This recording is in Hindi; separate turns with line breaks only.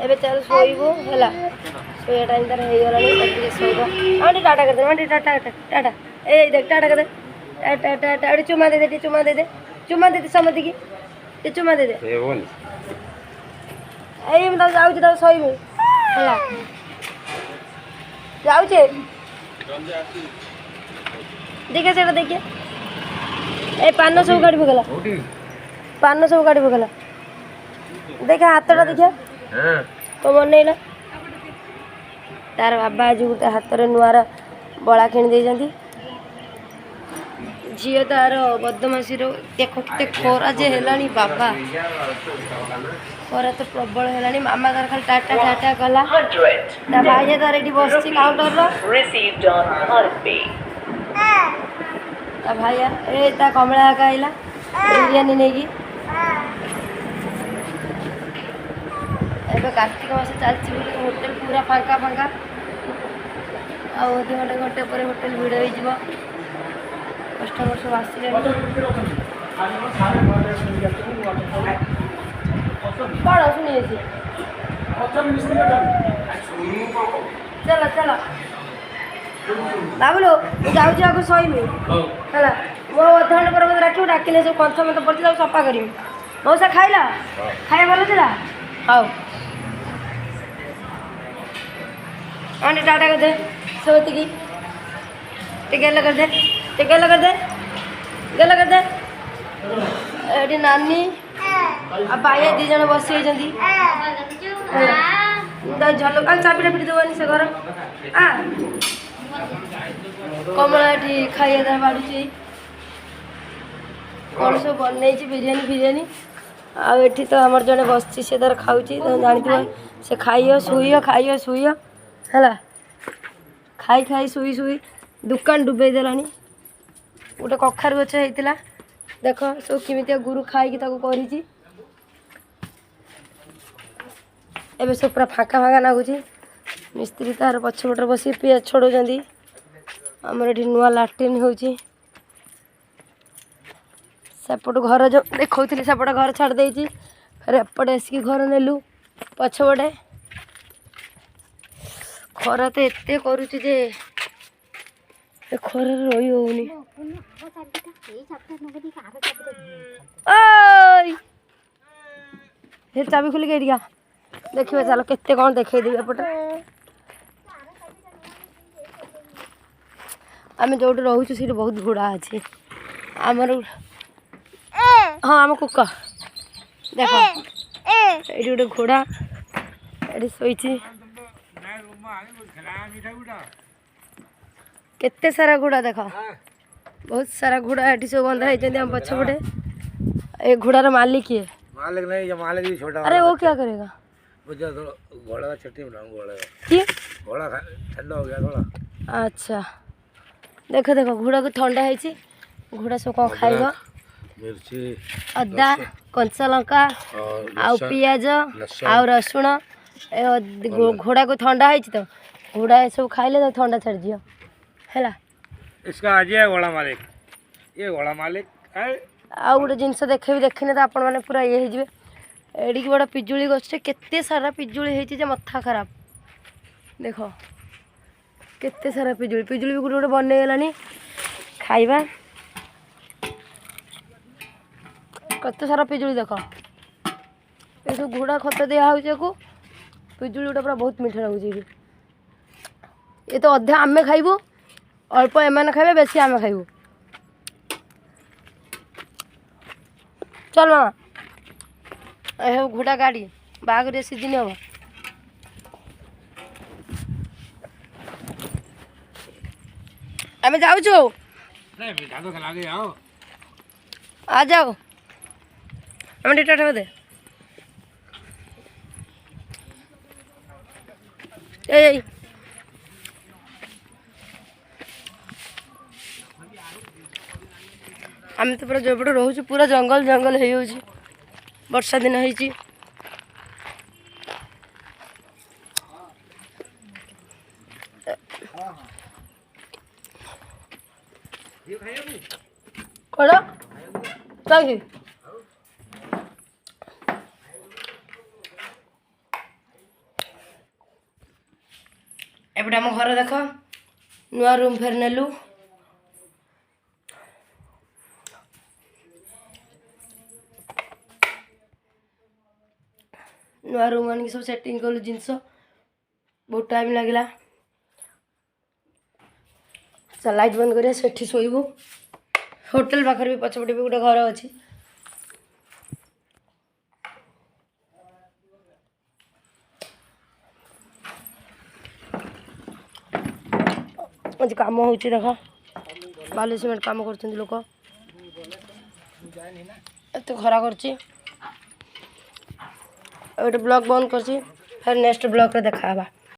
एबे चल सोइबो हला सोया टाइम तार हे गला नहीं सोइबो आंटी टाटा कर दे आंटी टाटा टाटा ए देख टाटा कर दे टाटा टाटा अरे चुमा दे दे चुमा दे दे समझ की ये चुमा दे दे ए बोल ए मैं जाऊ छी सोइबो हला जाऊ छे देखिए सेटा देखिए ए पान सब काटी पकला पान सब काटी पकला देखा हाथटा देखिए तो बनइला तार बाबा आज गोटे हाथ में नुआर बड़ा किणी दे झील तार बदमाशी देख के खरा जे है बाबा खरा तो प्रबल है मामा तार खाली टाटा टाटा कला भाई तार ये बस काउंटर भाई ए कमला आइला बिरियानी नहीं की एबे कार्तिक मास चलती होटेल पूरा फांका फांका आधे घंटे घंटे पर होटेल भिड़ हो कस्टमर सब आसिले कौन शुणी चल चल बाबुलो जाऊँ आगे शोबी है वो अधघंटे पर मत डाक डाकिले सब कंथ मत पड़ी सफा करी मौसा खाइला खाया भल था हाँ आंटी टाटा कर दे सोती की टिकेला कर दे टिकेला कर दे गेला कर दे एडी नानी आ भाई दी जन बसी होती झल चाबिटा पिटी देवानी से घर आ कमला ये खाइए बाढ़ुची कौन सब बनई बिरियानी बिरियानी आठी तो आमर जड़े बस से तार खाऊँ जानते से खाइयो शुइयो खाइयो शुइयो है खाई खाई शुई शुई दुकान डुबे देलानी गोटे कखार गछ होता देख सब किमितिया गुरु खाई करी एबे सब पूरा फाँका फाँका लगुच मिस्त्री तार पछपटे बस पियाज छोड़ौं आमर ये नुआ लाट्रिन हो सेपट घर जो देखी सेपट घर छाड़ दे फिर एपटे आसिक घर नेलु पछपटे खरा तो एते करुची जे खर रही होनी चाबी खोलिक एरिया देखिए चलो केते कौन देखे देवी एपटे आम जो रोचु सी बहुत घोड़ा अच्छे आमर हाँ आम कुक देख ये गोटे घोड़ा ये शोची केते सारा घोड़ा देख बहुत सारा घोड़ा ये सब बंधा होती आम पछपटे ये घोड़ार मालिक किए
मालिक नहीं ये मालिक भी छोटा
अरे वो क्या करेगा
घोड़ा का चटनी बनाऊंगा घोड़ा ठंडा हो गया थोड़ा
अच्छा देख देख घोड़ा को ठंडा है घोड़ा सब कौन खाइब
मिर्ची
अदा कंचा लंका आउ पियाज आउ रसुण घोड़ा को ठंडा है तो घोड़ा सब खाइले तो ठंडा छाड़ दियो है
इसका आज है घोड़ा मालिक ये घोड़ा मालिक है
आउ गोटे जिनस देखे देखने तो आपण मैंने पूरा ये हो एडिक बड़ा पिजुली गछे केते सारा पिजुली होती मथा खराब देख केते सारा पिजुली पिजुली भी गोटे गोटे बन गलानी खाइबा कते सारा पिजुली देख ये सब घोड़ा खत दिया को पिजुली गोटे पूरा बहुत मीठा लगुच ये तो अधा आमे खाइबू अल्प एम खाइबे बेसी आमे खाइबू चल मामा ए घोड़ा गाड़ी बाघ सीजन हम आम जाऊ आ जाओ आम टाटा दे ए आम तो पूरा जो रोच पूरा जंगल जंगल हो वर्षा दिन हो कौन चाहिए एपटे आम घर देख नुआ रूम फेर नेलु नुआ रूम आनिक सब सेटिंग कलु जिनस बहुत टाइम लगला लाइट बंद करिया सेठी शोइबु होटल पाखर भी पछपटे भी गोटे घर अच्छी आज कम हो देख बालू सीमेंट कम कर लोक एत खरा कर ब्लॉग बंद कर फिर नेक्स्ट ब्लॉग रे देखा